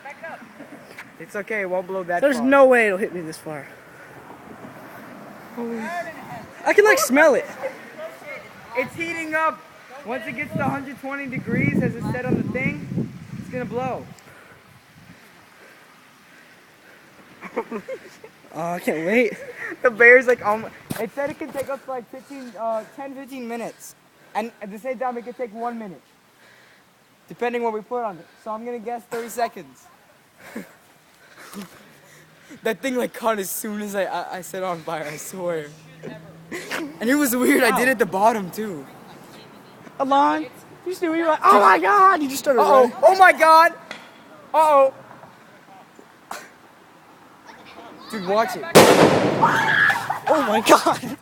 Back up. It's okay, it won't blow that There's far. no way it'll hit me this far. I can like smell it. It's heating up. Once it gets to 120 degrees, as it said on the thing, it's gonna blow. Oh, I can't wait. The bear's like, it said it can take up to like 10-15 minutes. And at the same time, it can take 1 minute. Depending what we put on it. So I'm gonna guess 30 seconds. That thing like caught as soon as I set on fire, I swear. And it was weird, I did it at the bottom too. Alon, you see what you're like, oh my god, you just started running. Oh my god! Uh-oh. Dude, watch it. Oh my god.